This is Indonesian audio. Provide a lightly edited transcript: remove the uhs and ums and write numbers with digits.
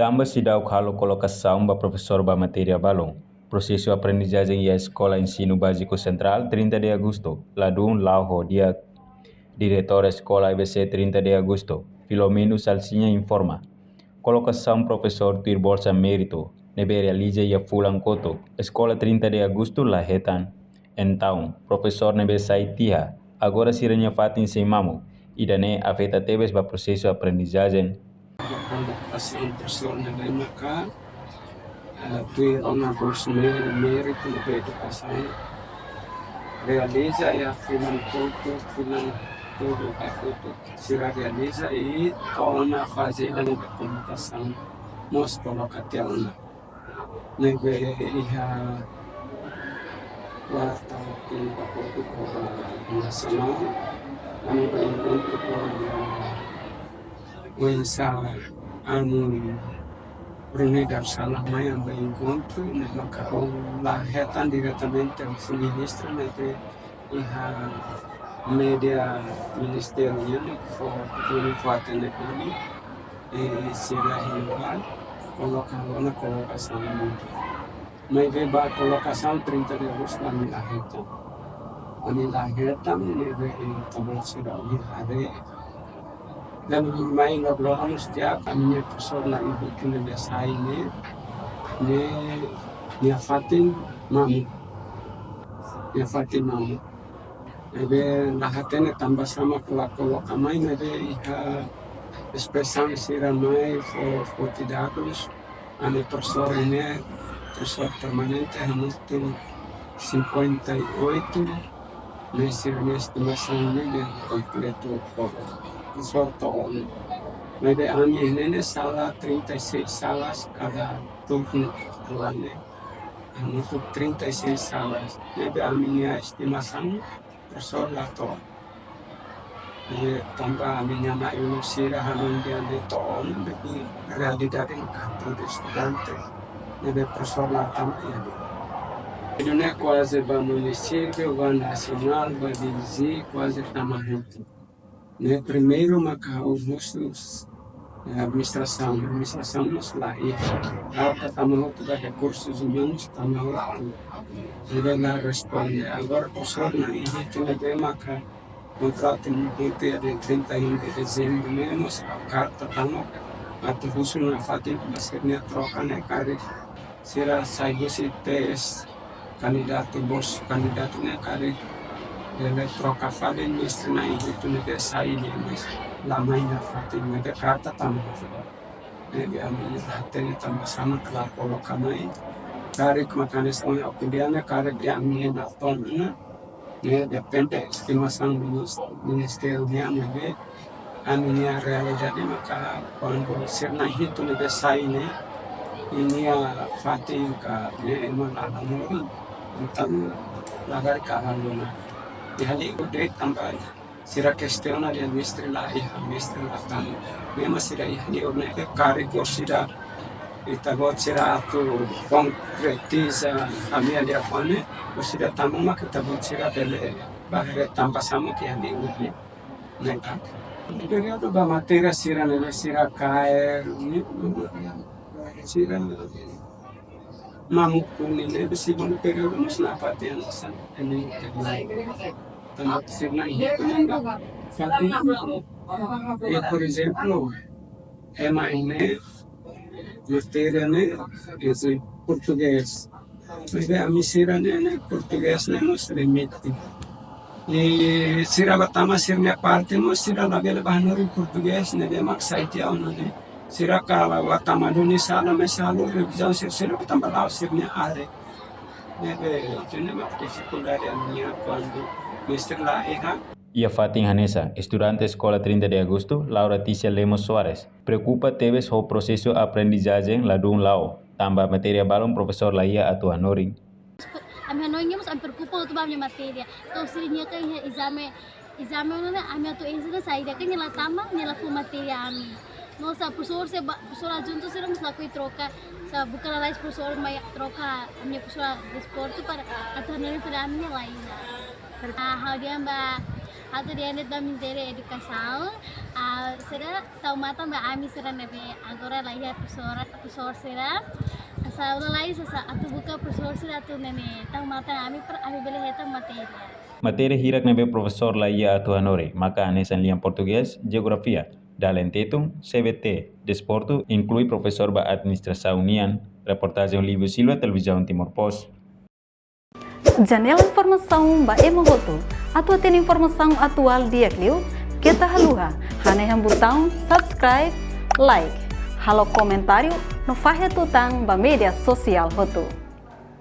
Tamba sidau kalau colocação ba professor ba matéria balão. Processo aprendizagem e a escola ensino básico central 30 de agosto. Ladum Lauho dia diretor escola IBC 30 de agosto. Filomeno Salsinha informa. Colocação professor Tuir Bolsa Mérito. Nebe realiza e fulan koto. Escola 30 de agosto la hetan. Então, professor nebe saitia. Agora siranya fatin sem mamo. Idane afeta tebes ba processo aprendizagem. Assim, professor nebe maka Tuir ona bolsa mérito na educação. Realiza e fulan koto, fulan tudo aquilo se realiza e torna fazer a comunicação nos coloca até ona neve a quarta quinta com nacional a nível encontro com o ensala anu Brunei Salah Maya encontro no carro lá retan diretamente ao ministro neve media ministerial for uniforme negeri e será renovado colocando na colocação mas vai ba colocação 30 de agosto na Milaheta a Milaheta neve também será hari dan mai ngobrol setiap kami profesor na ibu kini biasa ini ne Fatin mamu ebe lahatene tambah sama kelak kamai nebe iha espesang siramai for tidakos ane profesor ini profesor permanente hamutin 58 nesse estimação ini completo profesor tahun nebe ani ini sala 36 salas cada turno ruannya untuk 36 salas nebe aminya estimação professor Lato e tambah aminya na ilusira halong dia de toon bagi realidad en campo de estudante nebe professor Lato ya ne quase ba município ba nacional ba dizi quase tamahento ne primeiro maka os administração nos lá e alta tamanho da recursos humanos tamanho ele não responde agora professor na isso ne maka contrato no dia de 31 de dezembro menos a carta tamanho atau khusus na fatin basirnya troca ne kare sira saigo si tes candidato bos candidato ne kare ele troca falem ministro na itu ne saída mas lama na fatin ne carta tamanho ele amil hatene tambah sama kelar kolokamai kare mekanisme opiniannya kare diambil na tonna ne depende estimação ministerialnya ne aminya realidade maka quando ser na itu ne saída ini fatin ka ne emang alamu então lagar ka aluna hali udah tambah sira questiona de ministro lá tam mesmo sira hali udah kare sira itagot sira tu concretiza a minha de afane sira tamu mak itagot sira bele bahre tambah sama que hali udah neka período da matéria sira ne sira cair sira mamukuni ne besi bon período mas na patian san ini tanto sirna fatin e por exemplo emaine matéria ne esse português mas a misira ne português ne nos remete e sira batama sirna parte mo sira na bela bahnar português ne de maksai ao ne sira kala batama doni sala mesalo revisão sira batama lá sirna are ne tene ma dificuldade a minha quando Mister La Eja. Ia Fatin Hanesa, estudante escola 30 de agosto, Laura Ticia Lemos Soares. Preocupa teves o processo aprendizagem ladum lao. Tambah matéria balon professor Laia atu Hanoring. A minha não íamos a preocupar com a minha matéria. Então seria que exame mana a minha tu ensina saída que nela tama nela fu matéria a mim. Nossa professor adjunto seremos lá que troca sa bukan lá professor mai troca a minha professora de esporte para a tornar para a minha lá. Hal dia atau dia net ba Ministério da Educação, será tau mata ba ami será nebe agora lá ya professor será asa ulah lain sasa atau buka professor será atau nene tau mata ami beli heta matéria. Materi hirak nebe profesor laia atu hanore, maka anesan liang Português, Geografia, Dalentetum, CBT, Desporto, inclui professor ba Administração União, reportagem Livro Silva, Televisão Timor Post. Janela informação ba emogoto, atu tem informação atual dia kliu, kita haluha, haneham botão subscribe, like, halo comentário no fahe tutang ba media sosial hotu.